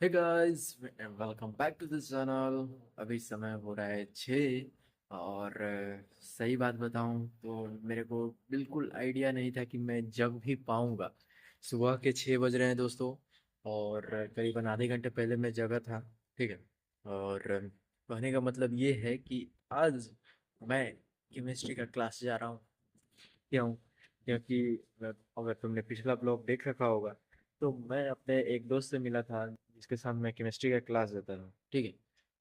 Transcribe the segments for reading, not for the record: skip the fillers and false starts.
Hey guys, welcome back to this channel. अभी समय हो रहा है 6 और सही बात बताऊं तो मेरे को बिल्कुल आइडिया नहीं था कि मैं जग भी पाऊंगा। सुबह के 6 बज रहे हैं दोस्तों, और करीबन आधे घंटे पहले मैं जगा था। ठीक है। और कहने का मतलब ये है कि आज मैं केमिस्ट्री का क्लास जा रहा हूँ। क्यों? क्योंकि अगर तुमने पिछला ब्लॉग देख रखा होगा तो मैं अपने एक दोस्त से मिला था जिसके साथ मैं केमिस्ट्री का क्लास देता हूँ। ठीक है।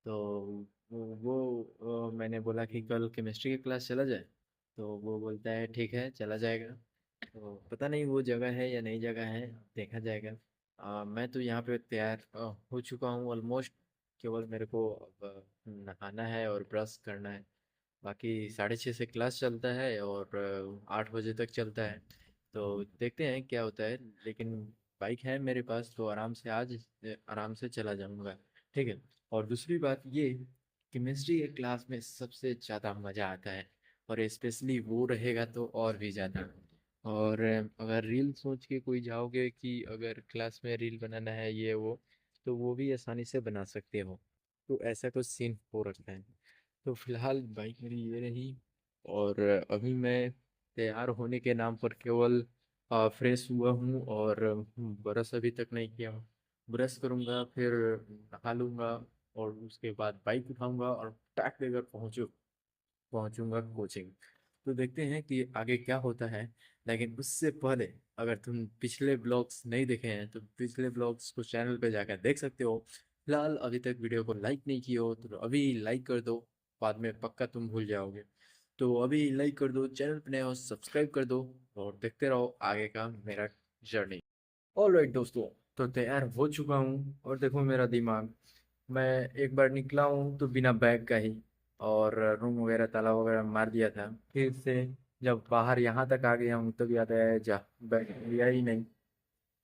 तो मैंने बोला कि कल केमिस्ट्री की क्लास चला जाए। तो वो बोलता है ठीक है चला जाएगा। तो पता नहीं वो जगह है या नई जगह है, देखा जाएगा। मैं तो यहाँ पे तैयार हो चुका हूँ ऑलमोस्ट। केवल मेरे को अब नहाना है और ब्रश करना है। बाकी 6:30 से क्लास चलता है और 8 बजे तक चलता है। तो देखते हैं क्या होता है। लेकिन बाइक है मेरे पास तो आराम से आज आराम से चला जाऊंगा। ठीक है। और दूसरी बात ये, केमिस्ट्री के क्लास में सबसे ज़्यादा मज़ा आता है, और स्पेशली वो रहेगा तो और भी ज़्यादा। और अगर रील सोच के कोई जाओगे कि अगर क्लास में रील बनाना है ये वो, तो वो भी आसानी से बना सकते हो। तो ऐसा कुछ सीन हो रखा है। तो फिलहाल बाइक मेरी ये रही। और अभी मैं तैयार होने के नाम पर केवल फ्रेश हुआ हूँ, और ब्रश अभी तक नहीं किया हूँ। ब्रश करूँगा, फिर नहा लूँगा, और उसके बाद बाइक उठाऊँगा और टैक देकर पहुँचूँगा कोचिंग। तो देखते हैं कि आगे क्या होता है। लेकिन उससे पहले, अगर तुम पिछले ब्लॉग्स नहीं देखे हैं तो पिछले ब्लॉग्स को चैनल पे जाकर देख सकते हो। फिलहाल अभी तक वीडियो को लाइक नहीं किए हो तो अभी लाइक कर दो, बाद में पक्का तुम भूल जाओगे। तो अभी लाइक कर दो, चैनल पे नए हो सब्सक्राइब कर दो, और देखते रहो आगे का मेरा जर्नी। ऑलराइट दोस्तों, तो तैयार हो चुका हूँ और देखो मेरा दिमाग। मैं एक बार निकला हूँ तो बिना बैग का ही, और रूम वगैरह ताला वगैरह मार दिया था। फिर से जब बाहर यहाँ तक आ गया हूँ तब याद आया जा बैग लिया ही नहीं।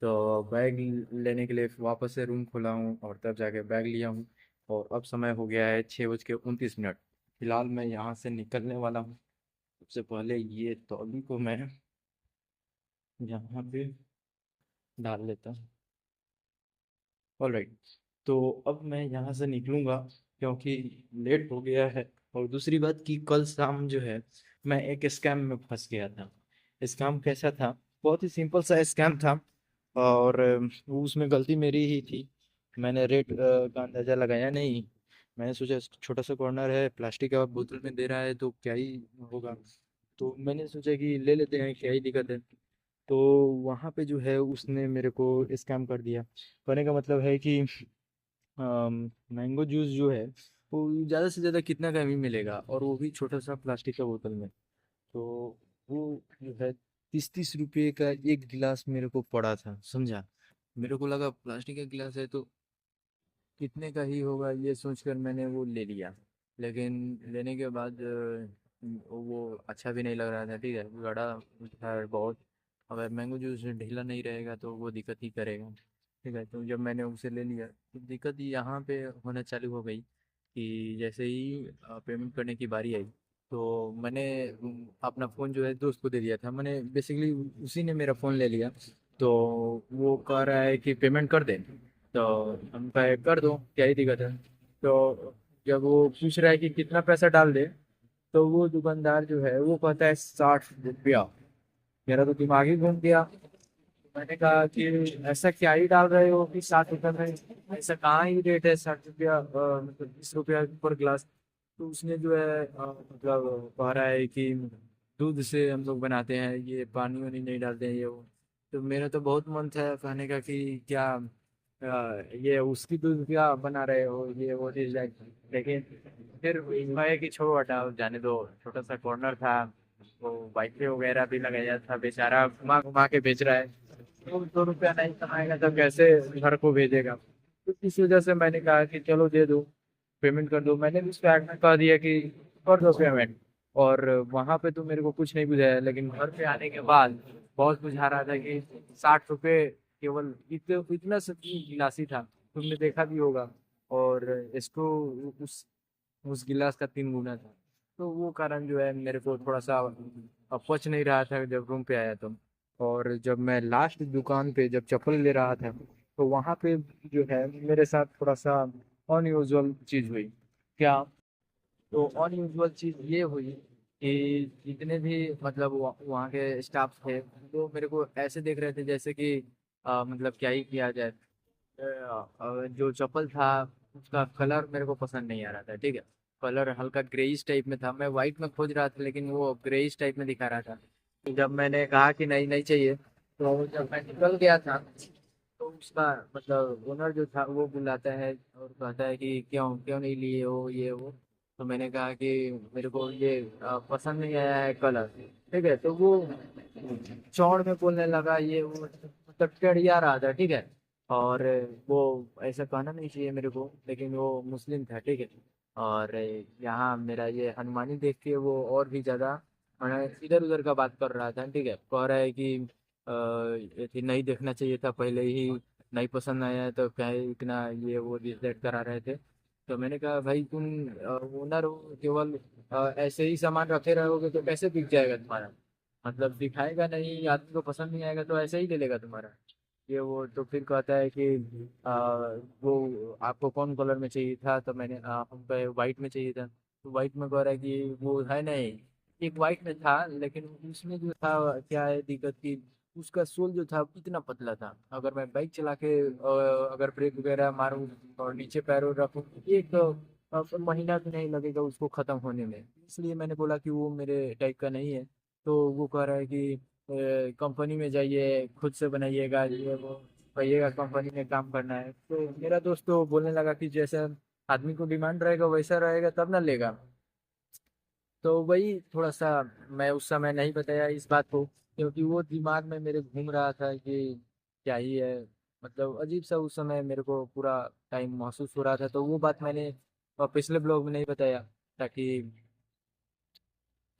तो बैग लेने के लिए वापस से रूम खोला हूँ और तब जाके बैग लिया हूँ। और अब समय हो गया है 6:29। फिलहाल मैं यहाँ से निकलने वाला हूँ। सबसे पहले ये ट्रॉली को मैं यहाँ पे डाल लेता हूँ। ऑलराइट। तो अब मैं यहाँ से निकलूंगा क्योंकि लेट हो गया है। और दूसरी बात कि कल शाम जो है मैं एक स्कैम में फंस गया था। स्कैम कैसा था? बहुत ही सिंपल सा स्कैम था। और उसमें गलती मेरी ही थी। मैंने रेट का अंदाज़ा लगाया नहीं। मैंने सोचा छोटा सा कॉर्नर है, प्लास्टिक का बोतल में दे रहा है तो क्या ही होगा। तो मैंने सोचा कि ले लेते हैं, क्या ही दिक्कत है। तो वहाँ पे जो है उसने मेरे को स्कैम कर दिया। कहने का मतलब है कि मैंगो जूस जो है वो ज़्यादा से ज़्यादा कितना का भी मिलेगा, और वो भी छोटा सा प्लास्टिक का बोतल में। तो वो जो है 30-30 रुपये का एक गिलास मेरे को पड़ा था, समझा। मेरे को लगा प्लास्टिक का गिलास है तो कितने का ही होगा, ये सोचकर मैंने वो ले लिया। लेकिन लेने के बाद वो अच्छा भी नहीं लग रहा था। ठीक है, गड़ा था बहुत। अगर मैंगो जूस ढीला नहीं रहेगा तो वो दिक्कत ही करेगा। ठीक है, तो जब मैंने उसे ले लिया तो दिक्कत यहाँ पे होना चालू हो गई कि जैसे ही पेमेंट करने की बारी आई तो मैंने अपना फ़ोन जो है दोस्त को दे दिया था। मैंने बेसिकली उसी ने मेरा फ़ोन ले लिया। तो वो कह रहा है कि पेमेंट कर दे। तो हम कहे कर दो, क्या ही दिक्कत है। तो जब वो पूछ रहा है कि कितना पैसा डाल दे, तो वो दुकानदार जो है वो कहता है 60 रुपया। मेरा तो दिमाग ही घूम गया। मैंने कहा कि ऐसा क्या ही डाल रहे हो कि 60 रुपये में, ऐसा कहाँ ही रेट है 60 रुपया, मतलब 20 रुपया पर गिलास। तो उसने जो है मतलब कह रहा है कि दूध से हम लोग बनाते हैं, ये पानी वानी नहीं डालते हैं ये वो। तो मेरा तो बहुत मन था कहने का कि क्या ये उसकी दूध क्या बना रहे हो, ये वो चीज लाइक। लेकिन फिर है कि छोड़ो हटाओ जाने दो। छोटा सा कॉर्नर था, वो वाईफाई वगैरह भी लगाया था, बेचारा घुमा घुमा के बेच रहा है। तो 2 रुपया नहीं कमाएगा तो कैसे घर को भेजेगा। तो इस वजह से मैंने कहा कि चलो दे दो, पेमेंट कर दो। मैंने भी उस पर कह दिया कि कर दो पेमेंट। और वहां पे तो मेरे को कुछ नहीं बुझाया, लेकिन घर पे आने के बाद बहुत बुझा रहा था कि 60 रुपये केवल इतना सब्जी गिलासी था, तुमने देखा भी होगा। और इसको उस उस गिलास का 3 गुना था। तो वो कारण जो है मेरे को थोड़ा सा पच नहीं रहा था जब रूम पे आया तो। और जब मैं लास्ट दुकान पे जब चप्पल ले रहा था तो वहाँ पे जो है मेरे साथ थोड़ा सा अनयूजुअल चीज़ हुई। क्या? तो अनयूजुअल चीज़ ये हुई कि जितने भी मतलब वहाँ के स्टाफ थे वो मेरे को ऐसे देख रहे थे जैसे कि मतलब क्या ही किया जाए। जो चप्पल था उसका कलर मेरे को पसंद नहीं आ रहा था, ठीक है। कलर हल्का ग्रेइश टाइप में था, मैं वाइट में खोज रहा था लेकिन वो ग्रेइश टाइप में दिखा रहा था। तो जब मैंने कहा कि नहीं नहीं चाहिए, तो जब मैं निकल गया था तो उसका मतलब ओनर जो था वो बुलाता है और कहता है कि क्यों क्यों नहीं लिए हो ये वो। तो मैंने कहा कि मेरे को ये पसंद नहीं आया है कलर, ठीक है। तो वो चौड़ में बोलने लगा ये वो, मतलब टेढ़िया रहा था, ठीक है। और वो ऐसा कहना नहीं चाहिए मेरे को लेकिन वो मुस्लिम था, ठीक है। और यहाँ मेरा ये हनुमानी देख के वो और भी ज्यादा इधर उधर का बात कर रहा था, ठीक है। कह रहा है कि ये थी, नहीं देखना चाहिए था पहले ही, नहीं पसंद आया है तो क्या है इतना ये वो रिजेक्ट करा रहे थे। तो मैंने कहा भाई तुम ओनर हो, केवल ऐसे ही सामान रखे रहोगे तो कैसे बिक जाएगा तुम्हारा? मतलब दिखाएगा नहीं, आदमी को पसंद नहीं आएगा तो ऐसे ही ले लेगा तुम्हारा। ये वो तो फिर कहता है कि वो आपको कौन कलर में चाहिए था? तो मैंने हमको वाइट में चाहिए था। तो वाइट में कह रहा है कि वो है नहीं, एक वाइट में था लेकिन उसमें जो था क्या है दिक्कत की, उसका सोल जो था इतना पतला था, अगर मैं बाइक चला के अगर ब्रेक वगैरह मारूं और नीचे पैरों रखूं एक महीना भी नहीं लगेगा उसको खत्म होने में। इसलिए मैंने बोला कि वो मेरे टाइप का नहीं है। तो वो कह रहा है कि कंपनी में जाइए खुद से बनाइएगा ये वो, कहिएगा कंपनी में काम करना है। तो मेरा दोस्त तो बोलने लगा कि जैसा आदमी को डिमांड रहेगा वैसा रहेगा तब ना लेगा। तो वही थोड़ा सा मैं उस समय नहीं बताया इस बात को, क्योंकि वो दिमाग में मेरे घूम रहा था कि क्या ही है, मतलब अजीब सा उस समय मेरे को पूरा टाइम महसूस हो रहा था। तो वो बात मैंने पिछले ब्लॉग में नहीं बताया, ताकि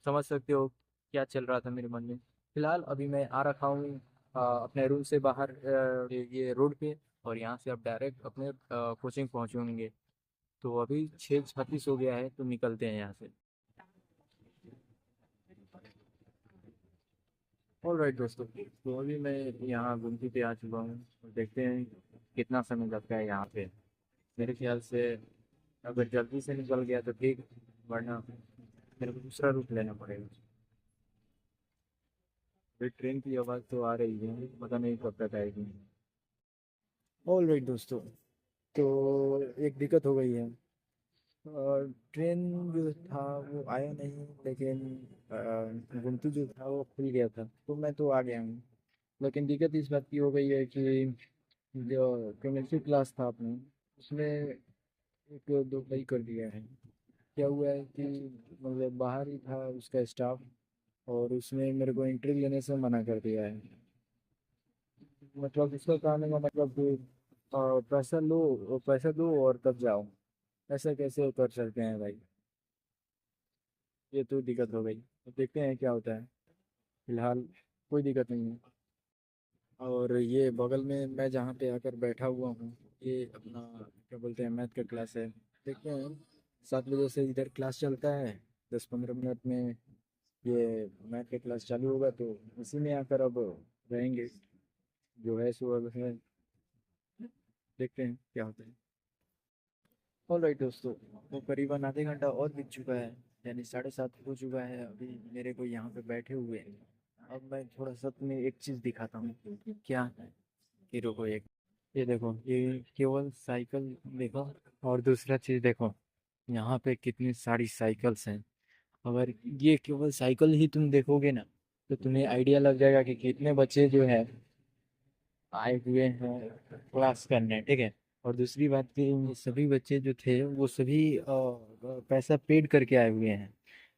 समझ सकते हो क्या चल रहा था मेरे मन में। फिलहाल अभी मैं आ रखा हूँ अपने रूम से बाहर ये रोड पे, और यहाँ से अब डायरेक्ट अपने कोचिंग पहुँचेंगे। तो अभी 6:36 हो गया है तो निकलते हैं यहाँ से। ऑल राइट दोस्तों, तो अभी मैं यहाँ गुमती पे आ चुका हूँ और देखते हैं कितना समय लगता है यहाँ पे। मेरे ख्याल से अगर जल्दी से निकल गया तो ठीक, वरना मेरे को दूसरा रूट लेना पड़ेगा। फिर ट्रेन की आवाज़ तो आ रही है, पता नहीं कब तक आएगी। ऑल राइट दोस्तों, तो एक दिक्कत हो गई है। और ट्रेन जो था वो आया नहीं, लेकिन गुमती जो था वो खुल गया था तो मैं तो आ गया हूँ। लेकिन दिक्कत इस बात की हो गई है कि जो केमिस्ट्री क्लास था अपने, उसमें एक धोखाई कर दिया है। क्या हुआ है कि मतलब बाहर ही था उसका स्टाफ, और उसने मेरे को इंटरव्यू लेने से मना कर दिया है। मतलब उसका कहने का मतलब कि पैसा लो, पैसा दो और तब जाओ। ऐसा कैसे कर सकते हैं भाई? ये तो दिक्कत हो गई, तो देखते हैं क्या होता है। फिलहाल कोई दिक्कत नहीं है। और ये बगल में मैं जहाँ पे आकर बैठा हुआ हूँ, ये अपना क्या बोलते हैं मैथ का क्लास है। देखते हैं 7 बजे से इधर क्लास चलता है, 10-15 मिनट में ये मैथ का क्लास चालू होगा तो इसी में आकर अब रहेंगे। जो है सो अब है, देखते हैं क्या होता है। ऑल राइट दोस्तों, वो करीबन आधे घंटा और बीत चुका है, यानी 7:30 हो चुका है अभी मेरे को यहाँ पे बैठे हुए हैं। अब मैं थोड़ा सा तुम्हें एक चीज़ दिखाता हूँ। क्या? हीरो को एक, ये देखो, ये केवल साइकिल देखो, और दूसरा चीज देखो, यहाँ पे कितनी सारी साइकिल्स हैं। अगर ये केवल साइकिल ही तुम देखोगे ना तो तुम्हें आइडिया लग जाएगा कि कितने बच्चे जो है आए हुए हैं क्लास करने, ठीक है। और दूसरी बात कि ये सभी बच्चे जो थे वो सभी पैसा पेड करके आए हुए हैं।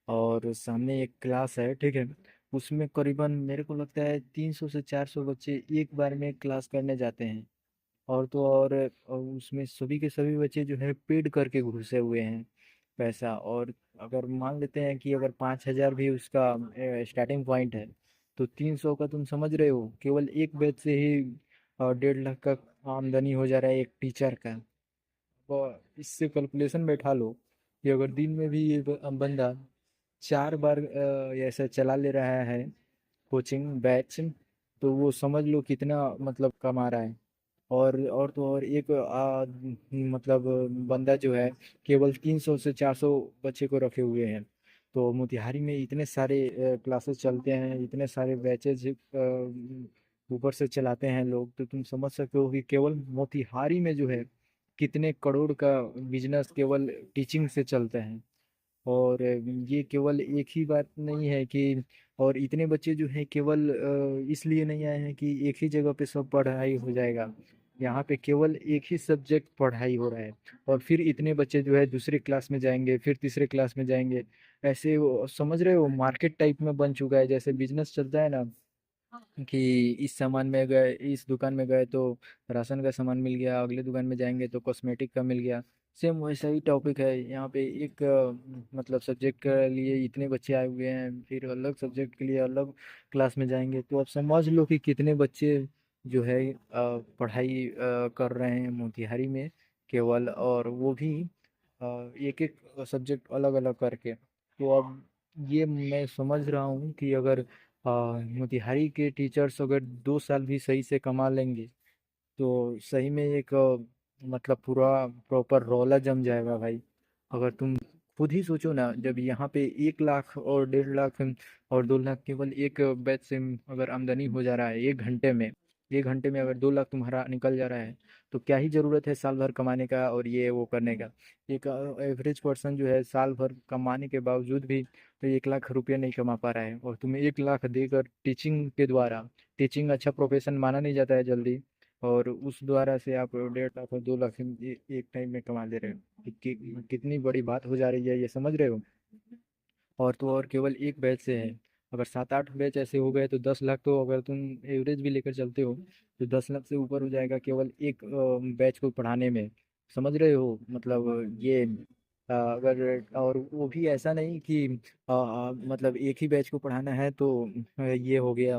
और सामने एक क्लास है, ठीक है। उसमें करीबन मेरे को लगता है 300 से 400 बच्चे एक बार में क्लास करने जाते हैं। और तो और उसमें सभी के सभी बच्चे जो है पेड करके घुसे हुए हैं पैसा। और अगर मान लेते हैं कि अगर 5,000 भी उसका स्टार्टिंग पॉइंट है, तो 300 का तुम समझ रहे हो केवल एक बैच से ही 1.5 लाख का आमदनी हो जा रहा है एक टीचर का। तो इससे कैलकुलेशन बैठा लो कि अगर दिन में भी ये बंदा 4 बार ऐसा चला ले रहा है कोचिंग बैच, तो वो समझ लो कितना मतलब कमा रहा है। और तो और एक मतलब बंदा जो है केवल 300 से 400 बच्चे को रखे हुए हैं। तो मोतिहारी में इतने सारे क्लासेस चलते हैं, इतने सारे बैचेज ऊपर से चलाते हैं लोग, तो तुम समझ सकते हो कि केवल मोतिहारी में जो है कितने करोड़ का बिजनेस केवल टीचिंग से चलता है। और ये केवल एक ही बात नहीं है कि और इतने बच्चे जो है केवल इसलिए नहीं आए हैं कि एक ही जगह पे सब पढ़ाई हो जाएगा। यहाँ पे केवल एक ही सब्जेक्ट पढ़ाई हो रहा है, और फिर इतने बच्चे जो है दूसरे क्लास में जाएंगे, फिर तीसरे क्लास में जाएंगे। ऐसे वो समझ रहे हो, मार्केट टाइप में बन चुका है, जैसे बिजनेस चलता है ना कि इस सामान में गए, इस दुकान में गए तो राशन का सामान मिल गया, अगले दुकान में जाएंगे तो कॉस्मेटिक का मिल गया। सेम वैसा ही टॉपिक है यहाँ पे। एक मतलब सब्जेक्ट के लिए इतने बच्चे आए हुए हैं, फिर अलग सब्जेक्ट के लिए अलग क्लास में जाएंगे, तो अब समझ लो कि कितने बच्चे जो है पढ़ाई कर रहे हैं मोतिहारी में केवल, और वो भी एक एक सब्जेक्ट अलग अलग करके। तो अब ये मैं समझ रहा हूँ कि अगर मोतिहारी के टीचर्स अगर 2 साल भी सही से कमा लेंगे तो सही में एक मतलब पूरा प्रॉपर रौला जम जाएगा भाई। अगर तुम खुद ही सोचो ना, जब यहाँ पे 1 लाख और 1.5 लाख और 2 लाख केवल एक बैच से अगर आमदनी हो जा रहा है 1 घंटे में, 1 घंटे में अगर 2 लाख तुम्हारा निकल जा रहा है, तो क्या ही जरूरत है साल भर कमाने का और ये वो करने का। एक एवरेज पर्सन जो है साल भर कमाने के बावजूद भी तो 1 लाख रुपया नहीं कमा पा रहा है, और तुम्हें 1 लाख देकर टीचिंग के द्वारा, टीचिंग अच्छा प्रोफेशन माना नहीं जाता है जल्दी, और उस द्वारा से आप 1.5 लाख और 2 लाख एक टाइम में कमा ले रहे हो। कितनी बड़ी बात हो जा रही है, ये समझ रहे हो। और तो और केवल एक बैच से है, अगर 7-8 बैच ऐसे हो गए तो 10 लाख, तो अगर तुम एवरेज भी लेकर चलते हो तो 10 लाख से ऊपर हो जाएगा केवल एक बैच को पढ़ाने में। समझ रहे हो मतलब ये अगर, और वो भी ऐसा नहीं कि मतलब एक ही बैच को पढ़ाना है तो ये हो गया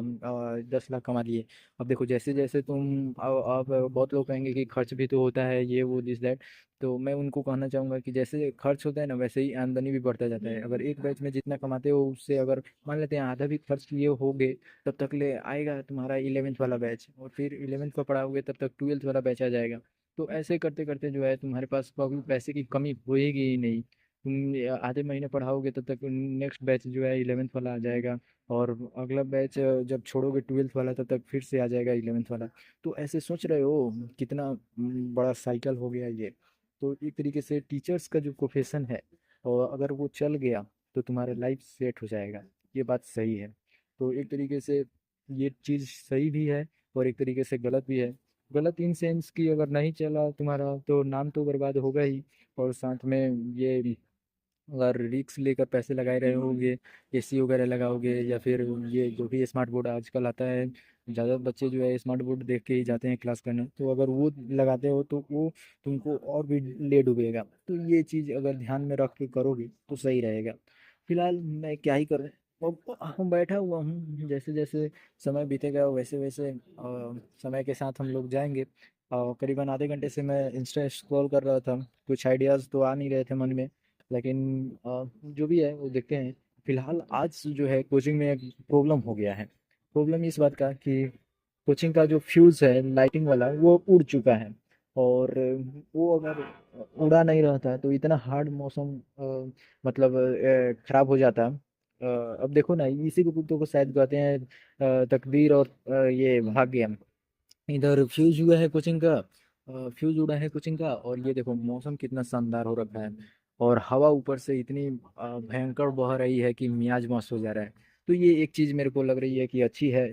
10 लाख कमा लिए। अब देखो जैसे जैसे तुम अब बहुत लोग कहेंगे कि खर्च भी तो होता है, ये वो दिस दैट। तो मैं उनको कहना चाहूंगा कि जैसे खर्च होता है ना, वैसे ही आमदनी भी बढ़ता जाता है। अगर एक बैच में जितना कमाते हो उससे अगर मान लेते हैं आधा भी खर्च किए होगे, तब तक ले आएगा तुम्हारा 11वीं वाला बैच, और फिर 11वीं का पढ़ाओगे तब तक 12वीं वाला बैच आ जाएगा। तो ऐसे करते करते जो है तुम्हारे पास कभी पैसे की कमी होएगी ही नहीं। तुम आधे महीने पढ़ाओगे तब तक नेक्स्ट बैच जो है 11वीं वाला आ जाएगा, और अगला बैच जब छोड़ोगे 12वीं वाला तब तक फिर से आ जाएगा 11वीं वाला। तो ऐसे सोच रहे हो कितना बड़ा साइकिल हो गया ये। तो एक तरीके से टीचर्स का जो प्रोफेशन है, और अगर वो चल गया तो तुम्हारा लाइफ सेट हो जाएगा। ये बात सही है। तो एक तरीके से ये चीज़ सही भी है और एक तरीके से गलत भी है। गलत इन सेंस कि अगर नहीं चला तुम्हारा तो नाम तो बर्बाद होगा ही, और साथ में ये अगर रिक्स लेकर पैसे लगाए रहे होंगे, एसी वगैरह लगाओगे, या फिर ये जो भी स्मार्ट बोर्ड आजकल आता है, ज़्यादा बच्चे जो है स्मार्ट बोर्ड देख के ही जाते हैं क्लास करने, तो अगर वो लगाते हो तो वो तुमको और भी ले डूबेगा। तो ये चीज़ अगर ध्यान में रख के करोगे तो सही रहेगा। फिलहाल मैं क्या ही करूँ, हम बैठा हुआ हूँ। जैसे जैसे समय बीतेगा वैसे वैसे समय के साथ हम लोग जाएंगे। करीबन आधे घंटे से मैं इंस्टा स्क्रॉल कर रहा था, कुछ आइडियाज़ तो आ नहीं रहे थे मन में, लेकिन जो भी है वो देखते हैं। फिलहाल आज जो है कोचिंग में एक प्रॉब्लम हो गया है। प्रॉब्लम इस बात का कि कोचिंग का जो फ्यूज़ है लाइटिंग वाला वो उड़ चुका है, और वो अगर उड़ा नहीं रहता है तो इतना हार्ड मौसम मतलब खराब हो जाता। अब देखो ना, इसी को शायद कहते हैं तकदीर और ये भाग्य। इधर फ्यूज हुआ है कोचिंग का, फ्यूज उड़ा है कोचिंग का, और ये देखो मौसम कितना शानदार हो रखा है, और हवा ऊपर से इतनी भयंकर बह रही है कि मियाज मस्त हो जा रहा है। तो ये एक चीज़ मेरे को लग रही है कि अच्छी है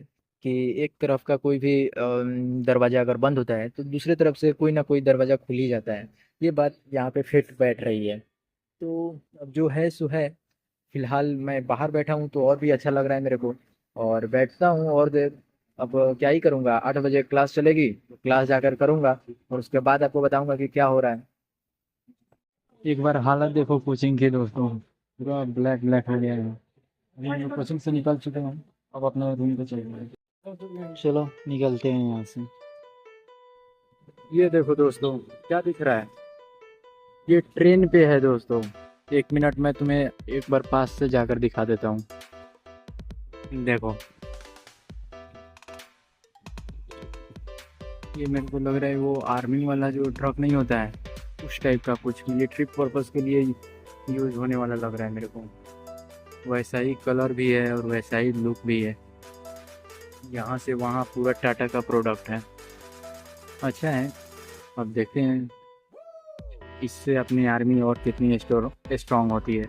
कि एक तरफ का कोई भी दरवाजा अगर बंद होता है तो दूसरे तरफ से कोई ना कोई दरवाजा खुल ही जाता है। ये बात यहाँ पे फिट बैठ रही है। तो अब जो है सो है। फिलहाल मैं बाहर बैठा हूँ तो और भी अच्छा लग रहा है मेरे को, और बैठता हूँ और देर। अब क्या ही करूँगा, 8 बजे क्लास चलेगी तो क्लास जाकर करूँगा, और उसके बाद आपको बताऊँगा कि क्या हो रहा है। एक बार हालत देखो कोचिंग के दोस्तों, पूरा ब्लैक ब्लैक हो गया है। अभी हम लोग कोचिंग से निकल चुके हैं, अब अपने रूम पे चलेंगे। चलो निकलते हैं यहाँ से। ये देखो दोस्तों, क्या दिख रहा है, ये ट्रेन पे है दोस्तों। 1 मिनट में तुम्हें एक बार पास से जाकर दिखा देता हूँ। देखो, ये मेरे को लग रहा है वो आर्मी वाला जो ट्रक नहीं होता है, उस टाइप का कुछ मिलिट्री पर्पस के लिए यूज होने वाला लग रहा है मेरे को। वैसा ही कलर भी है और वैसा ही लुक भी है। यहाँ से वहाँ पूरा टाटा का प्रोडक्ट है। अच्छा है। अब देखते हैं इससे अपनी आर्मी और कितनी स्ट्रॉन्ग होती है।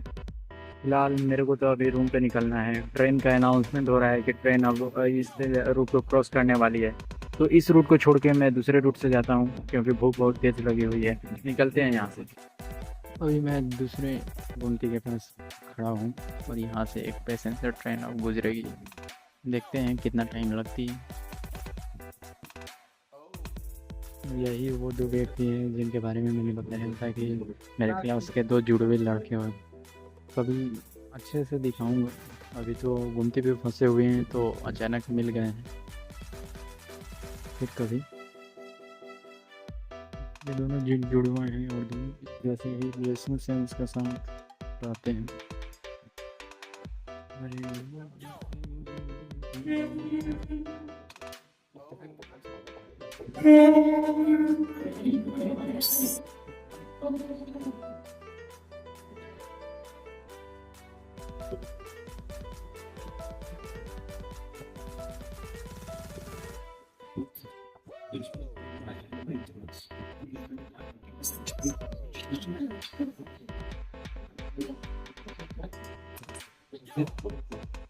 फिलहाल मेरे को तो अभी रूम पे निकलना है। ट्रेन का अनाउंसमेंट हो रहा है कि ट्रेन अब इस रूट को क्रॉस करने वाली है। तो इस रूट को छोड़ के मैं दूसरे रूट से जाता हूँ क्योंकि भूख बहुत तेज़ लगी हुई है। निकलते हैं यहाँ से। अभी मैं दूसरे गुमती के पास खड़ा हूँ और यहाँ से एक पैसेंजर ट्रेन अब गुजरेगी। देखते हैं कितना टाइम लगती है। यही वो दो व्यक्ति हैं जिनके बारे में मैंने बताया था कि मेरे क्लास के दो जुड़वे लड़के हैं। कभी अच्छे से दिखाऊंगा। अभी तो घूमते भी फंसे हुए हैं तो अचानक मिल गए हैं। फिर कभी ये दोनों जुड़वा हैं और दोनों जैसे ही रिलेशन सेंस का साथ रहते हैं।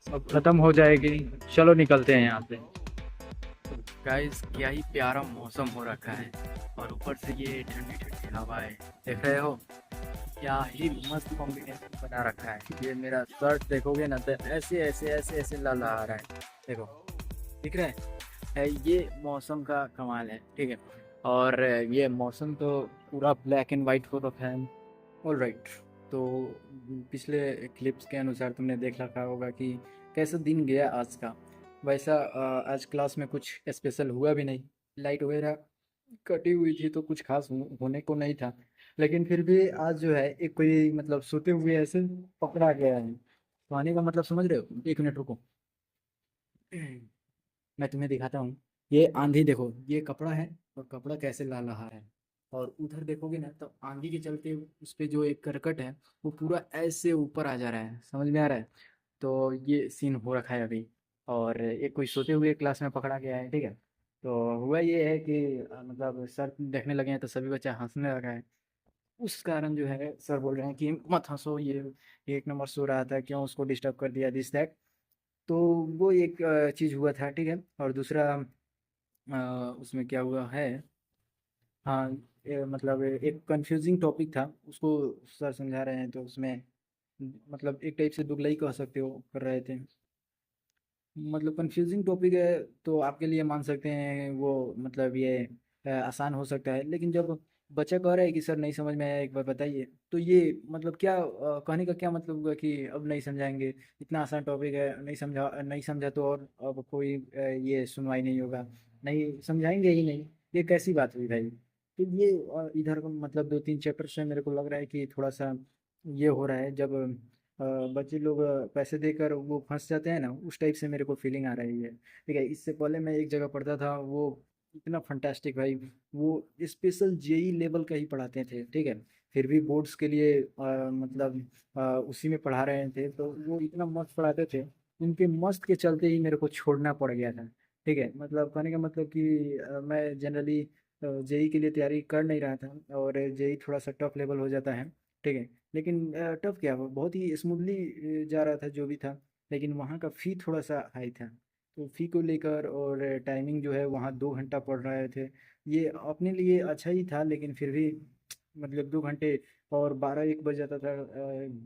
अब खत्म हो जाएगी। चलो निकलते हैं यहाँ से। गाइस क्या ही प्यारा मौसम हो रखा है और ऊपर से ये ठंडी ठंडी हवाएं देख रहे हो। क्या ही मस्त कॉम्बिनेशन बना रखा है। ये मेरा शर्ट देखोगे ना तो ऐसे ऐसे ऐसे ऐसे लहरा रहा है। देखो दिख रहा है ये मौसम का कमाल है। ठीक है। और ये मौसम तो पूरा ब्लैक एंड वाइट हो रखा है। All right. तो पिछले क्लिप्स के अनुसार तुमने देख रखा होगा कि कैसा दिन गया आज का। वैसा आज क्लास में कुछ स्पेशल हुआ भी नहीं। लाइट वगैरह कटी हुई थी तो कुछ खास होने को नहीं था। लेकिन फिर भी आज जो है एक कोई मतलब सोते हुए ऐसे पकड़ा गया है। तो आने का मतलब समझ रहे हो। एक मिनट रुको। मैं तुम्हें दिखाता हूँ। ये आंधी देखो ये कपड़ा है और कपड़ा कैसे लहलहा है। और उधर देखोगे ना तो आंधी के चलते उस पे जो एक करकट है वो पूरा ऐसे ऊपर आ जा रहा है। समझ में आ रहा है। तो ये सीन हो रखा है अभी। और एक कोई सोते हुए क्लास में पकड़ा गया है। ठीक है। तो हुआ ये है कि मतलब सर देखने लगे हैं तो सभी बच्चा हंसने लगा है। उस कारण जो है सर बोल रहे हैं कि मत हंसो ये एक नंबर सो रहा था क्यों उसको डिस्टर्ब कर दिया दिस दैट। तो वो एक चीज़ हुआ था। ठीक है। और दूसरा उसमें क्या हुआ है। हाँ मतलब एक कंफ्यूजिंग टॉपिक था उसको सर समझा रहे हैं तो उसमें मतलब एक टाइप से दुगलाई कह सकते हो कर रहे थे। मतलब कंफ्यूजिंग टॉपिक है तो आपके लिए मान सकते हैं वो मतलब ये आसान हो सकता है। लेकिन जब बच्चा कह रहा है कि सर नहीं समझ में आया एक बार बताइए तो ये मतलब क्या कहने का क्या मतलब हुआ कि अब नहीं समझाएंगे। इतना आसान टॉपिक है नहीं समझा तो और अब कोई ये सुनवाई नहीं होगा। नहीं समझाएंगे ही नहीं। ये कैसी बात हुई भाई। तो ये इधर को मतलब दो तीन चैप्टर से मेरे को लग रहा है कि थोड़ा सा ये हो रहा है जब बच्चे लोग पैसे देकर वो फंस जाते हैं ना उस टाइप से मेरे को फीलिंग आ रही है। ठीक है। इससे पहले मैं एक जगह पढ़ता था वो इतना फंटास्टिक भाई। वो स्पेशल जेई लेवल का ही पढ़ाते थे। ठीक है। फिर भी बोर्ड्स के लिए मतलब उसी में पढ़ा रहे थे तो वो इतना मस्त पढ़ाते थे। उनके मस्त के चलते ही मेरे को छोड़ना पड़ गया था। ठीक है। मतलब कहने का मतलब कि मैं जनरली जेई के लिए तैयारी कर नहीं रहा था और जेई थोड़ा सा टफ लेवल हो जाता है। ठीक है। लेकिन टफ क्या वो बहुत ही स्मूथली जा रहा था जो भी था। लेकिन वहाँ का फ़ी थोड़ा सा हाई था। तो फ़ी को लेकर और टाइमिंग जो है वहाँ 2 घंटा पढ़ रहे थे। ये अपने लिए अच्छा ही था लेकिन फिर भी मतलब 2 घंटे और 12-1 बज जाता था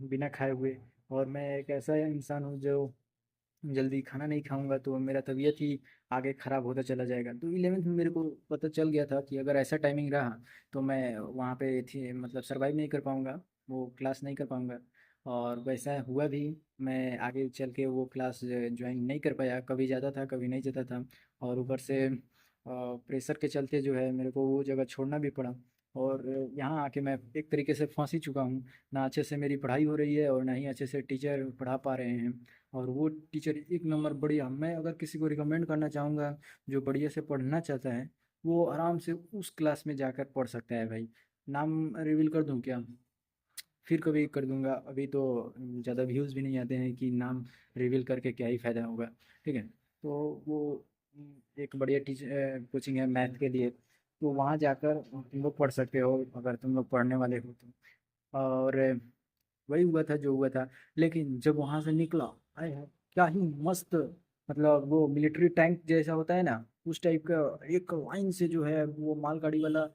बिना खाए हुए। और मैं एक ऐसा इंसान हूँ जो जल्दी खाना नहीं खाऊंगा तो मेरा तबीयत ही आगे ख़राब होता चला जाएगा। तो 11th में मेरे को पता चल गया था कि अगर ऐसा टाइमिंग रहा तो मैं वहाँ पे थी मतलब सरवाइव नहीं कर पाऊँगा। वो क्लास नहीं कर पाऊँगा। और वैसा हुआ भी। मैं आगे चल के वो क्लास ज्वाइन नहीं कर पाया। कभी जाता था कभी नहीं जाता था। और ऊपर से प्रेशर के चलते जो है मेरे को वो जगह छोड़ना भी पड़ा। और यहाँ आके मैं एक तरीके से फंस ही चुका हूँ। ना अच्छे से मेरी पढ़ाई हो रही है और ना ही अच्छे से टीचर पढ़ा पा रहे हैं। और वो टीचर एक नंबर बढ़िया। मैं अगर किसी को रिकमेंड करना चाहूँगा जो बढ़िया से पढ़ना चाहता है वो आराम से उस क्लास में जाकर पढ़ सकता है भाई। नाम रिवील कर दूं क्या? फिर कभी कर दूंगा, अभी तो ज़्यादा व्यूज़ भी नहीं आते हैं कि नाम रिवील करके क्या ही फ़ायदा होगा। ठीक है, तो वो एक बढ़िया कोचिंग है मैथ के लिए, तो वहाँ जाकर तुम लोग पढ़ सकते हो अगर तुम लोग पढ़ने वाले हो तो। और वही हुआ था जो हुआ था। लेकिन जब वहां से निकला, आए हाय, क्या ही मस्त, मतलब वो मिलिट्री टैंक जैसा होता है ना, उस टाइप का एक लाइन से जो है वो मालगाड़ी वाला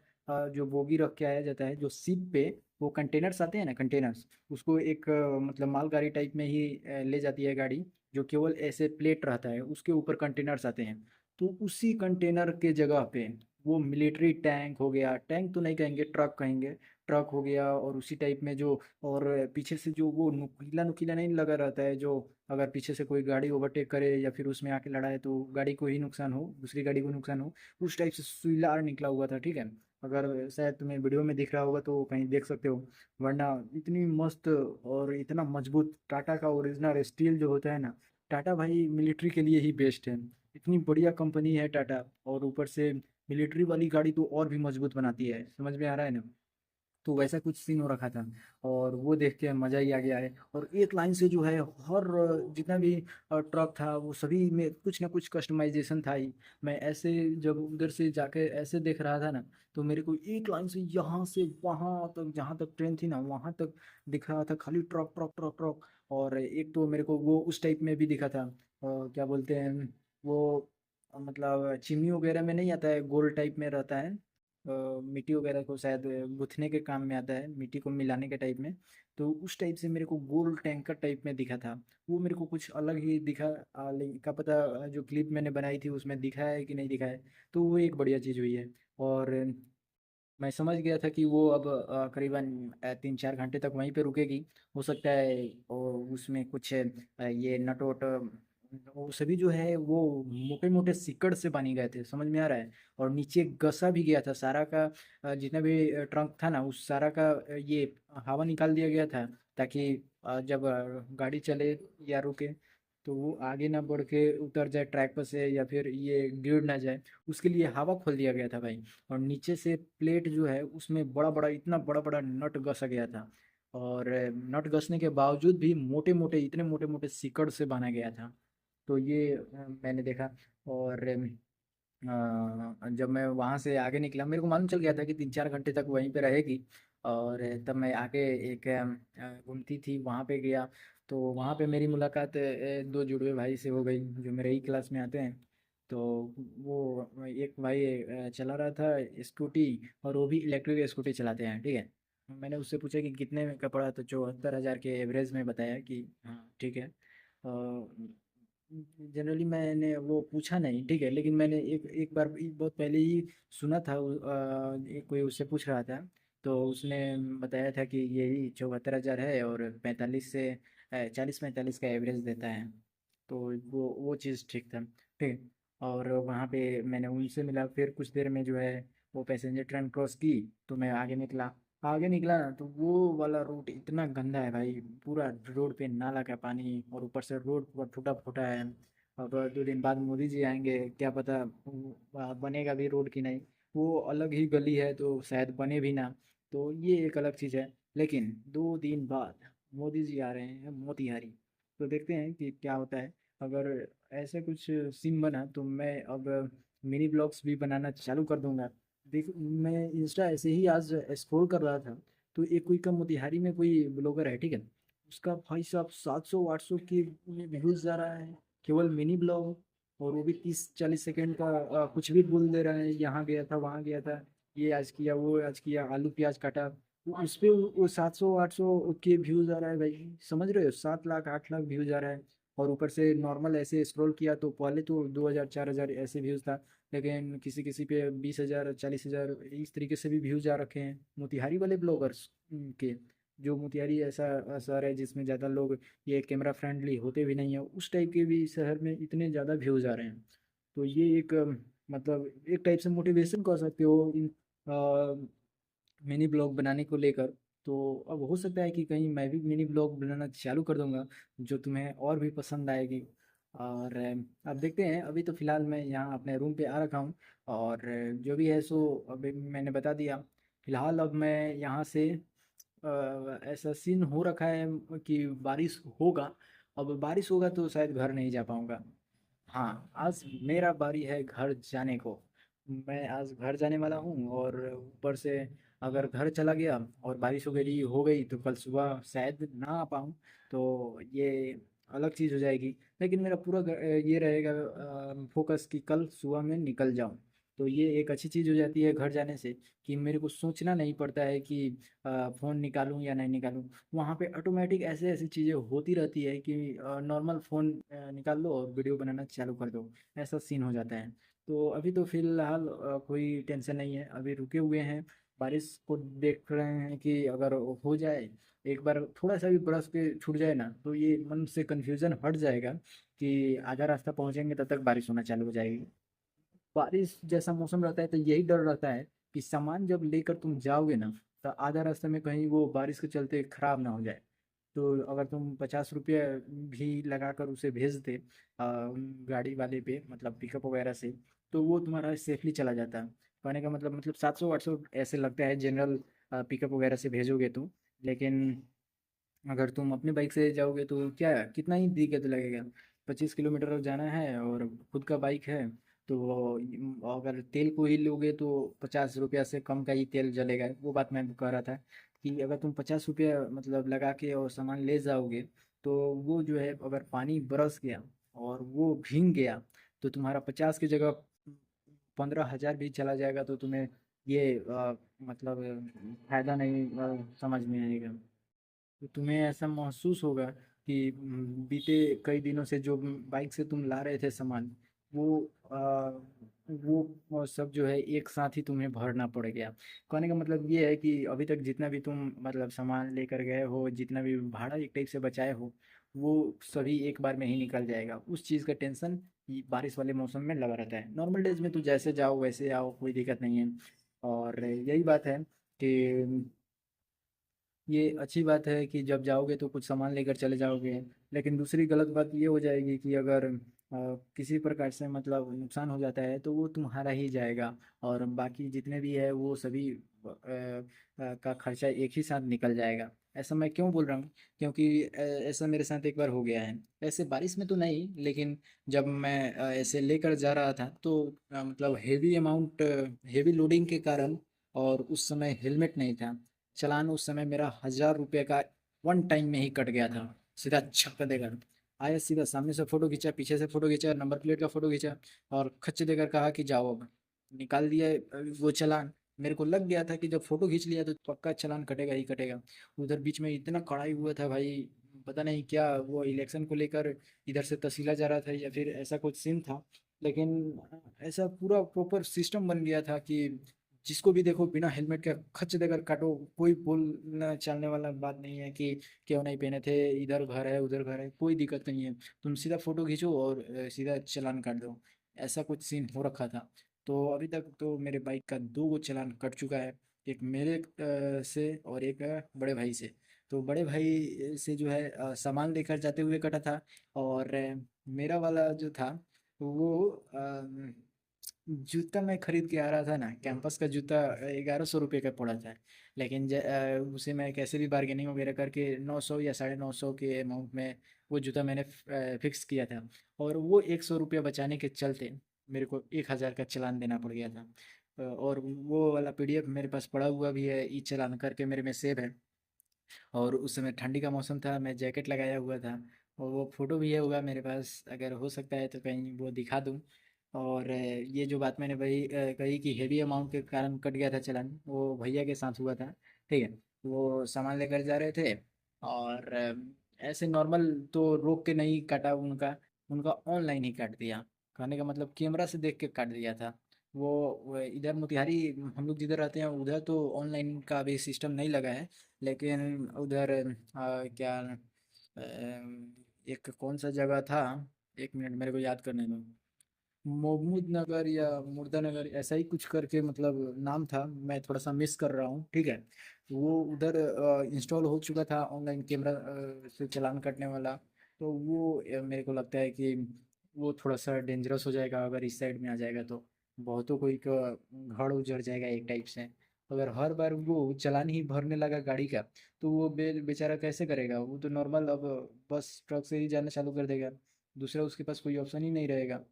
जो बोगी रख के आया जाता है जो शिप पे, वो कंटेनर्स आते हैं ना, कंटेनर्स, उसको एक मतलब मालगाड़ी टाइप में ही ले जाती है गाड़ी, जो केवल ऐसे प्लेट रहता है उसके ऊपर कंटेनर्स आते हैं। तो उसी कंटेनर के जगह पे वो मिलिट्री टैंक हो गया, टैंक तो नहीं कहेंगे, ट्रक कहेंगे, ट्रक हो गया, और उसी टाइप में जो, और पीछे से जो वो नुकीला नुकीला नहीं लगा रहता है, जो अगर पीछे से कोई गाड़ी ओवरटेक करे या फिर उसमें आके लड़ाए तो गाड़ी को ही नुकसान हो, दूसरी गाड़ी को नुकसान हो, उस टाइप से सुइलार निकला हुआ था। ठीक है, अगर शायद तुम्हें वीडियो में दिख रहा होगा तो कहीं देख सकते हो। वरना इतनी मस्त और इतना मजबूत टाटा का ओरिजिनल स्टील जो होता है ना, टाटा भाई मिलिट्री के लिए ही बेस्ट है। इतनी बढ़िया कंपनी है टाटा, और ऊपर से मिलिट्री वाली गाड़ी तो और भी मजबूत बनाती है, समझ में आ रहा है ना? तो वैसा कुछ सीन हो रखा था, और वो देख के मज़ा ही आ गया है। और एक लाइन से जो है हर जितना भी ट्रक था वो सभी में कुछ ना कुछ कस्टमाइजेशन था ही। मैं ऐसे जब उधर से जाके ऐसे देख रहा था ना, तो मेरे को एक लाइन से यहाँ से वहाँ तक, जहाँ तक ट्रेन थी ना वहाँ तक दिख रहा था खाली ट्रक ट्रक ट्रक ट्रक। और एक तो मेरे को वो उस टाइप में भी दिखा था, क्या बोलते हैं वो, मतलब चिमनी वगैरह में नहीं आता है, गोल टाइप में रहता है, मिट्टी वगैरह को शायद गुथने के काम में आता है, मिट्टी को मिलाने के टाइप में। तो उस टाइप से मेरे को गोल टैंकर टाइप में दिखा था। वो मेरे को कुछ अलग ही दिखा, का पता जो क्लिप मैंने बनाई थी उसमें दिखा है कि नहीं दिखा है। तो वो एक बढ़िया चीज़ हुई है। और मैं समझ गया था कि वो अब करीबन 3-4 घंटे तक वहीं पे रुकेगी। हो सकता है और उसमें कुछ ये नट वट, वो सभी जो है वो मोटे मोटे सिक्कड़ से बनी गए थे, समझ में आ रहा है। और नीचे गसा भी गया था सारा का, जितना भी ट्रंक था ना उस सारा का, ये हवा निकाल दिया गया था, ताकि जब गाड़ी चले या रुके तो वो आगे ना बढ़ के उतर जाए ट्रैक पर से, या फिर ये गिर ना जाए, उसके लिए हवा खोल दिया गया था भाई। और नीचे से प्लेट जो है उसमें बड़ा बड़ा, इतना बड़ा बड़ा नट गसा गया था। और नट घसने के बावजूद भी मोटे मोटे, इतने मोटे मोटे सीकड़ से बांधा गया था। तो ये मैंने देखा। और जब मैं वहाँ से आगे निकला मेरे को मालूम चल गया था कि 3-4 घंटे तक वहीं पे रहेगी। और तब मैं आगे एक घूमती थी वहाँ पे गया। तो वहाँ पे मेरी मुलाकात दो जुड़वे भाई से हो गई जो मेरे ही क्लास में आते हैं। तो वो एक भाई चला रहा था स्कूटी, और वो भी इलेक्ट्रिक स्कूटी चलाते हैं। ठीक है, मैंने उससे पूछा कि कितने का पड़ा, तो 74,000 के एवरेज में बताया कि हाँ ठीक है। जनरली मैंने वो पूछा नहीं, ठीक है, लेकिन मैंने एक एक बार बहुत पहले ही सुना था, कोई उससे पूछ रहा था, तो उसने बताया था कि यही 74,000 है और 45 से 40-45 का एवरेज देता है। तो वो चीज़ ठीक था। ठीक है, और वहाँ पे मैंने उनसे मिला, फिर कुछ देर में जो है वो पैसेंजर ट्रेन क्रॉस की, तो मैं आगे निकला ना, तो वो वाला रूट इतना गंदा है भाई, पूरा रोड पे नाला का पानी, और ऊपर से रोड पूरा टूटा फूटा है। अब 2 दिन बाद मोदी जी आएंगे, क्या पता बनेगा भी रोड की नहीं। वो अलग ही गली है तो शायद बने भी ना, तो ये एक अलग चीज़ है। लेकिन 2 दिन बाद मोदी जी आ रहे हैं मोतिहारी, तो देखते हैं कि क्या होता है। अगर ऐसे कुछ सीन बना तो मैं अब मिनी ब्लॉग्स भी बनाना चालू कर दूंगा। देख, मैं इंस्टा ऐसे ही आज स्क्रॉल कर रहा था, तो एक कोई का मोतिहारी में कोई ब्लॉगर है, ठीक है, उसका भाई साहब 700-800 के व्यूज जा रहा है, केवल मिनी ब्लॉग। और वो भी 30-40 सेकंड का कुछ भी बोल दे रहा है, यहाँ गया था वहाँ गया था, ये आज किया वो आज किया, आलू प्याज काटा। वो उस पे वो 700-800 के व्यूज आ रहा है भाई, समझ रहे हो, 7 लाख 8 लाख व्यूज आ रहा है। और ऊपर से नॉर्मल ऐसे स्क्रॉल किया तो पहले तो 2,000 4,000 ऐसे व्यूज था, लेकिन किसी किसी पे 20,000 40,000 इस तरीके से भी व्यूज आ रखे हैं मोतिहारी वाले ब्लॉगर्स के। जो मोतिहारी ऐसा शहर है जिसमें ज़्यादा लोग ये कैमरा फ्रेंडली होते भी नहीं है, उस टाइप के भी शहर में इतने ज़्यादा व्यूज आ रहे हैं। तो ये एक मतलब एक टाइप से मोटिवेशन कह सकते हो इन मिनी ब्लॉग बनाने को लेकर। तो अब हो सकता है कि कहीं मैं भी मिनी ब्लॉग बनाना चालू कर दूंगा, जो तुम्हें और भी पसंद आएगी। और अब देखते हैं। अभी तो फ़िलहाल मैं यहाँ अपने रूम पे आ रखा हूँ, और जो भी है सो अभी मैंने बता दिया। फ़िलहाल अब मैं यहाँ से ऐसा सीन हो रखा है कि बारिश होगा। अब बारिश होगा तो शायद घर नहीं जा पाऊँगा। हाँ, आज मेरा बारी है घर जाने को। मैं आज घर जाने वाला हूँ, और ऊपर से अगर घर चला गया और बारिश वगैरह हो गई तो कल सुबह शायद ना आ पाऊँ। तो ये अलग चीज़ हो जाएगी। लेकिन मेरा पूरा ये रहेगा फोकस कि कल सुबह मैं निकल जाऊँ। तो ये एक अच्छी चीज़ हो जाती है घर जाने से, कि मेरे को सोचना नहीं पड़ता है कि फ़ोन निकालूँ या नहीं निकालूँ। वहाँ पे ऑटोमेटिक ऐसे ऐसी चीज़ें होती रहती है कि नॉर्मल फ़ोन निकाल लो और वीडियो बनाना चालू कर दो। ऐसा सीन हो जाता है। तो अभी तो फ़िलहाल कोई टेंशन नहीं है, अभी रुके हुए हैं। बारिश को देख रहे हैं कि अगर हो जाए, एक बार थोड़ा सा भी बरस के छूट जाए ना, तो ये मन से कन्फ्यूज़न हट जाएगा कि आधा रास्ता पहुँचेंगे तब तक बारिश होना चालू हो जाएगी। बारिश जैसा मौसम रहता है तो यही डर रहता है कि सामान जब लेकर तुम जाओगे ना, तो आधा रास्ते में कहीं वो बारिश के चलते खराब ना हो जाए। तो अगर तुम 50 रुपया भी लगाकर उसे भेज दे गाड़ी वाले पे, मतलब पिकअप वगैरह से, तो वो तुम्हारा सेफली चला जाता है। कहने का मतलब 700 800 ऐसे लगता है जनरल पिकअप वगैरह से भेजोगे तो। लेकिन अगर तुम अपने बाइक से जाओगे तो क्या कितना ही दिक्कत लगेगा। 25 किलोमीटर जाना है और खुद का बाइक है, तो अगर तेल को ही लोगे तो 50 रुपया से कम का ही तेल जलेगा। वो बात मैं कह रहा था कि अगर तुम 50 रुपया मतलब लगा के और सामान ले जाओगे, तो वो जो है अगर पानी बरस गया और वो भीग गया, तो तुम्हारा 50 की जगह 15,000 भी चला जाएगा, तो तुम्हें ये मतलब फायदा नहीं समझ में आएगा। तो तुम्हें ऐसा महसूस होगा कि बीते कई दिनों से जो बाइक से तुम ला रहे थे सामान, वो वो सब जो है एक साथ ही तुम्हें भरना पड़ गया। कहने का मतलब ये है कि अभी तक जितना भी तुम मतलब सामान लेकर गए हो, जितना भी भाड़ा एक टाइप से बचाए हो, वो सभी एक बार में ही निकल जाएगा। उस चीज़ का टेंशन बारिश वाले मौसम में लगा रहता है। नॉर्मल डेज में तो जैसे जाओ वैसे आओ, कोई दिक्कत नहीं है। और यही बात है कि ये अच्छी बात है कि जब जाओगे तो कुछ सामान लेकर चले जाओगे। लेकिन दूसरी गलत बात ये हो जाएगी कि अगर किसी प्रकार से मतलब नुकसान हो जाता है तो वो तुम्हारा ही जाएगा, और बाकी जितने भी है वो सभी का खर्चा एक ही साथ निकल जाएगा। ऐसा मैं क्यों बोल रहा हूँ? क्योंकि ऐसा मेरे साथ एक बार हो गया है। ऐसे बारिश में तो नहीं, लेकिन जब मैं ऐसे लेकर जा रहा था तो मतलब हेवी लोडिंग के कारण, और उस समय हेलमेट नहीं था। चालान उस समय मेरा 1,000 रुपये का वन टाइम में ही कट गया था। सीधा छक देकर आया, सीधा सामने से फोटो खींचा, पीछे से फोटो खींचा, नंबर प्लेट का फोटो खींचा, और खच्च देकर कहा कि जाओ अब। निकाल दिया वो चालान। मेरे को लग गया था कि जब फोटो खींच लिया तो पक्का चालान कटेगा ही कटेगा। उधर बीच में इतना कड़ाई हुआ था भाई, पता नहीं क्या वो इलेक्शन को लेकर इधर से तहसीला जा रहा था या फिर ऐसा कुछ सीन था। लेकिन ऐसा पूरा प्रॉपर सिस्टम बन गया था कि जिसको भी देखो बिना हेलमेट के खच देकर काटो। कोई बोलना चलने वाला बात नहीं है कि क्यों नहीं पहने थे, इधर घर है उधर घर है, कोई दिक्कत नहीं है। तुम सीधा फोटो खींचो और सीधा चालान काट दो। ऐसा कुछ सीन हो रखा था। तो अभी तक तो मेरे बाइक का 2 गो चालान कट चुका है। एक मेरे से और एक बड़े भाई से। तो बड़े भाई से जो है सामान लेकर जाते हुए कटा था, और मेरा वाला जो था वो जूता मैं खरीद के आ रहा था ना, कैंपस का जूता 1,100 रुपये का पड़ा था। लेकिन उसे मैं कैसे भी बार्गेनिंग वगैरह करके 900 या 950 के अमाउंट में वो जूता मैंने फिक्स किया था। और वो 100 रुपया बचाने के चलते मेरे को 1,000 का चालान देना पड़ गया था। और वो वाला पीडीएफ मेरे पास पड़ा हुआ भी है, ई चालान करके मेरे में सेव है। और उस समय ठंडी का मौसम था, मैं जैकेट लगाया हुआ था। और वो फ़ोटो भी है होगा मेरे पास, अगर हो सकता है तो कहीं वो दिखा दूँ। और ये जो बात मैंने वही कही कि हेवी अमाउंट के कारण कट गया था चालान, वो भैया के साथ हुआ था। ठीक है। वो सामान लेकर जा रहे थे, और ऐसे नॉर्मल तो रोक के नहीं काटा उनका, उनका ऑनलाइन ही काट दिया। कहने का मतलब कैमरा से देख के काट दिया था। वो इधर मोतिहारी हम लोग जिधर रहते हैं उधर तो ऑनलाइन का अभी सिस्टम नहीं लगा है। लेकिन उधर क्या एक कौन सा जगह था, 1 मिनट मेरे को याद करने दो। मोहम्मद नगर या मुर्दा नगर ऐसा ही कुछ करके मतलब नाम था, मैं थोड़ा सा मिस कर रहा हूँ। ठीक है। वो उधर इंस्टॉल हो चुका था ऑनलाइन कैमरा से चालान कटने वाला। तो वो मेरे को लगता है कि वो थोड़ा सा डेंजरस हो जाएगा अगर इस साइड में आ जाएगा तो। बहुतों कोई का घर उजड़ जाएगा एक टाइप से। अगर हर बार वो चालान ही भरने लगा गाड़ी का, तो वो बेचारा कैसे करेगा? वो तो नॉर्मल अब बस ट्रक से ही जाना चालू कर देगा। दूसरा उसके पास कोई ऑप्शन ही नहीं रहेगा।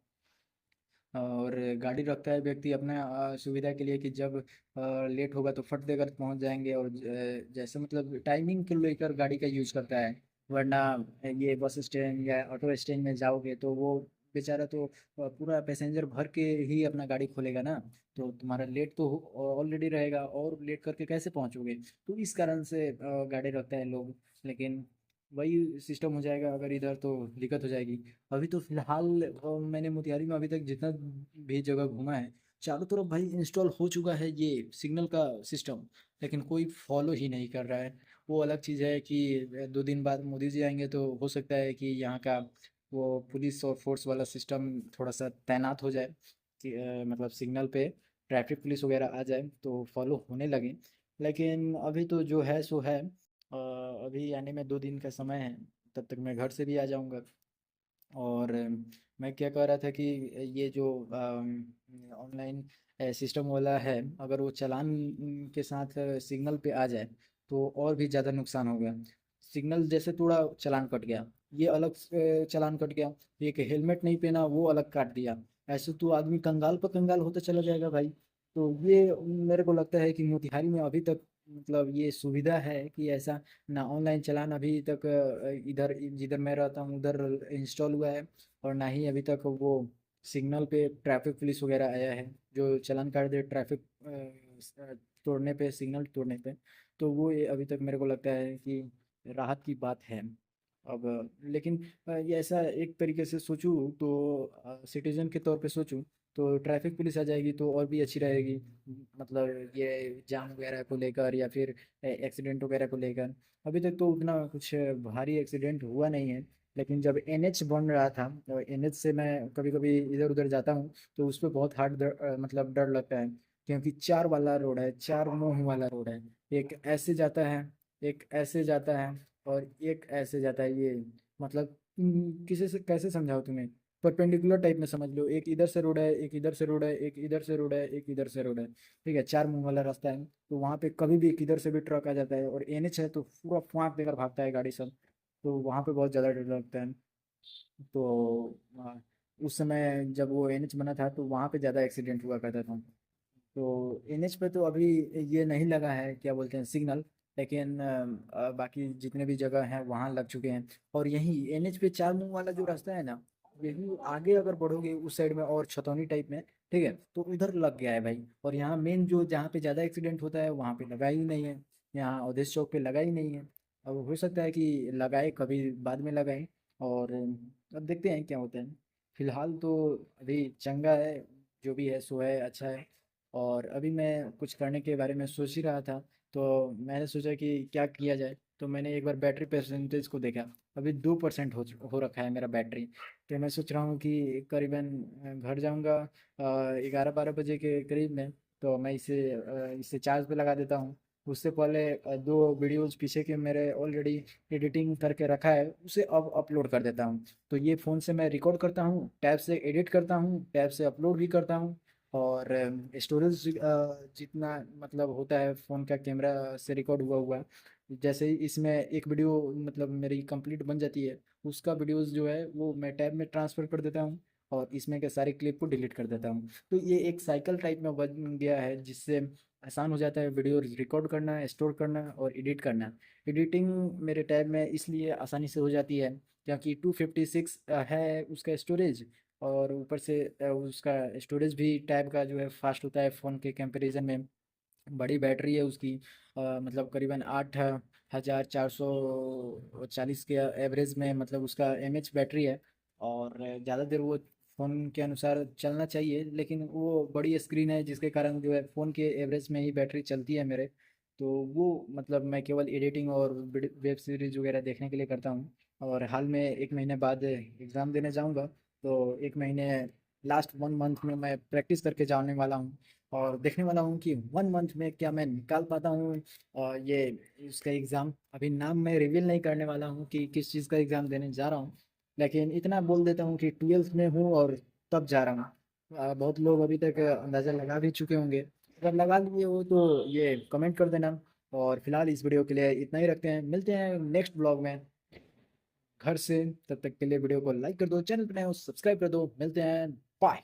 और गाड़ी रखता है व्यक्ति अपना सुविधा के लिए कि जब लेट होगा तो फट देकर पहुंच जाएंगे, और जैसे मतलब टाइमिंग को लेकर गाड़ी का यूज करता है। वरना ये बस स्टैंड या ऑटो स्टैंड में जाओगे तो वो बेचारा तो पूरा पैसेंजर भर के ही अपना गाड़ी खोलेगा ना। तो तुम्हारा लेट तो ऑलरेडी रहेगा, और लेट करके कैसे पहुंचोगे? तो इस कारण से गाड़ी रखते हैं लोग। लेकिन वही सिस्टम हो जाएगा अगर इधर, तो दिक्कत हो जाएगी। अभी तो फिलहाल मैंने मोतिहारी में अभी तक जितना भी जगह घूमा है, चारों तरफ भाई इंस्टॉल हो चुका है ये सिग्नल का सिस्टम। लेकिन कोई फॉलो ही नहीं कर रहा है। वो अलग चीज़ है कि 2 दिन बाद मोदी जी आएंगे तो हो सकता है कि यहाँ का वो पुलिस और फोर्स वाला सिस्टम थोड़ा सा तैनात हो जाए कि मतलब सिग्नल पे ट्रैफिक पुलिस वगैरह आ जाए तो फॉलो होने लगे। लेकिन अभी तो जो है सो है। अभी आने में 2 दिन का समय है। तब तक मैं घर से भी आ जाऊंगा। और मैं क्या कह रहा था कि ये जो ऑनलाइन सिस्टम वाला है, अगर वो चालान के साथ सिग्नल पे आ जाए तो और भी ज़्यादा नुकसान हो गया। सिग्नल जैसे थोड़ा चालान कट गया, ये अलग चालान कट गया। एक हेलमेट नहीं पहना वो अलग काट दिया। ऐसे तो आदमी कंगाल पर कंगाल होता चला जाएगा भाई। तो ये मेरे को लगता है कि मोतिहारी में अभी तक मतलब ये सुविधा है कि ऐसा ना ऑनलाइन चालान अभी तक इधर जिधर मैं रहता हूँ उधर इंस्टॉल हुआ है। और ना ही अभी तक वो सिग्नल पे ट्रैफिक पुलिस वगैरह आया है जो चालान काट दे ट्रैफिक तोड़ने पे, सिग्नल तोड़ने पे। तो वो ये अभी तक मेरे को लगता है कि राहत की बात है। अब लेकिन ये ऐसा एक तरीके से सोचूं तो सिटीजन के तौर पे सोचूं तो ट्रैफिक पुलिस आ जाएगी तो और भी अच्छी रहेगी। मतलब ये जाम वगैरह को लेकर या फिर एक्सीडेंट वगैरह को लेकर। अभी तक तो उतना कुछ भारी एक्सीडेंट हुआ नहीं है। लेकिन जब एनएच बन रहा था तो एनएच से मैं कभी कभी इधर उधर जाता हूँ तो उस पर बहुत मतलब डर लगता है। क्योंकि चार वाला रोड है, चार मुंह वाला रोड है। एक ऐसे जाता है, एक ऐसे जाता है, और एक ऐसे जाता है। ये मतलब किसी से कैसे समझाओ तुम्हें? परपेंडिकुलर टाइप में समझ लो, एक इधर से रोड है, एक इधर से रोड है, एक इधर से रोड है, एक इधर से रोड है। ठीक है, चार मुंह वाला रास्ता है। तो वहाँ पे कभी भी किधर से भी ट्रक आ जाता है, और एनएच है तो पूरा फाँक देकर भागता है गाड़ी सब। तो वहाँ पे बहुत ज़्यादा डर लगता है। तो उस समय जब वो एनएच बना था तो वहाँ पे ज़्यादा एक्सीडेंट हुआ करता था। तो एनएच पे तो अभी ये नहीं लगा है, क्या बोलते हैं, सिग्नल। लेकिन बाकी जितने भी जगह हैं वहाँ लग चुके हैं। और यही एनएच पे चार मुंह वाला जो रास्ता है ना, यही आगे अगर बढ़ोगे उस साइड में और छतौनी टाइप में, ठीक है, तो उधर लग गया है भाई। और यहाँ मेन जो जहाँ पे ज़्यादा एक्सीडेंट होता है वहाँ पे लगा ही नहीं है। यहाँ अवधेश चौक पे लगा ही नहीं है। अब हो सकता है कि लगाए कभी बाद में लगाए। और अब देखते हैं क्या होता है। फिलहाल तो अभी चंगा है, जो भी है सो है, अच्छा है। और अभी मैं कुछ करने के बारे में सोच ही रहा था। तो मैंने सोचा कि क्या किया जाए, तो मैंने एक बार बैटरी परसेंटेज को देखा। अभी 2% हो रखा है मेरा बैटरी। तो मैं सोच रहा हूँ कि करीबन घर जाऊँगा 11-12 बजे के करीब में। तो मैं इसे चार्ज पे लगा देता हूँ। उससे पहले 2 वीडियोज़ पीछे के मेरे ऑलरेडी एडिटिंग करके रखा है, उसे अब अपलोड कर देता हूँ। तो ये फ़ोन से मैं रिकॉर्ड करता हूँ, टैब से एडिट करता हूँ, टैब से अपलोड भी करता हूँ। और स्टोरेज जितना मतलब होता है फ़ोन का कैमरा से रिकॉर्ड हुआ हुआ, जैसे ही इसमें एक वीडियो मतलब मेरी कंप्लीट बन जाती है, उसका वीडियोस जो है वो मैं टैब में ट्रांसफ़र कर देता हूँ। और इसमें के सारे क्लिप को डिलीट कर देता हूँ। तो ये एक साइकिल टाइप में बन गया है जिससे आसान हो जाता है वीडियो रिकॉर्ड करना, स्टोर करना और एडिट करना। एडिटिंग मेरे टैब में इसलिए आसानी से हो जाती है क्योंकि 256 है उसका स्टोरेज। और ऊपर से उसका स्टोरेज भी टैब का जो है फास्ट होता है फ़ोन के कंपैरिजन में। बड़ी बैटरी है उसकी, मतलब करीबन 8440 के एवरेज में मतलब उसका एमएच बैटरी है। और ज़्यादा देर वो फ़ोन के अनुसार चलना चाहिए, लेकिन वो बड़ी स्क्रीन है जिसके कारण जो है फ़ोन के एवरेज में ही बैटरी चलती है मेरे। तो वो मतलब मैं केवल एडिटिंग और वेब सीरीज वगैरह देखने के लिए करता हूँ। और हाल में 1 महीने बाद एग्ज़ाम देने जाऊँगा। तो 1 महीने लास्ट 1 मंथ में मैं प्रैक्टिस करके जाने वाला हूँ और देखने वाला हूँ कि 1 मंथ में क्या मैं निकाल पाता हूँ। और ये उसका एग्ज़ाम अभी नाम मैं रिवील नहीं करने वाला हूँ कि किस चीज़ का एग्ज़ाम देने जा रहा हूँ, लेकिन इतना बोल देता हूँ कि 12th में हूँ और तब जा रहा हूँ। बहुत लोग अभी तक अंदाज़ा लगा भी चुके होंगे। अगर लगा लिए हो तो ये कमेंट कर देना। और फिलहाल इस वीडियो के लिए इतना ही रखते हैं, मिलते हैं नेक्स्ट ब्लॉग में घर से। तब तक के लिए वीडियो को लाइक कर दो, चैनल पर नए हो सब्सक्राइब कर दो। मिलते हैं, बाय।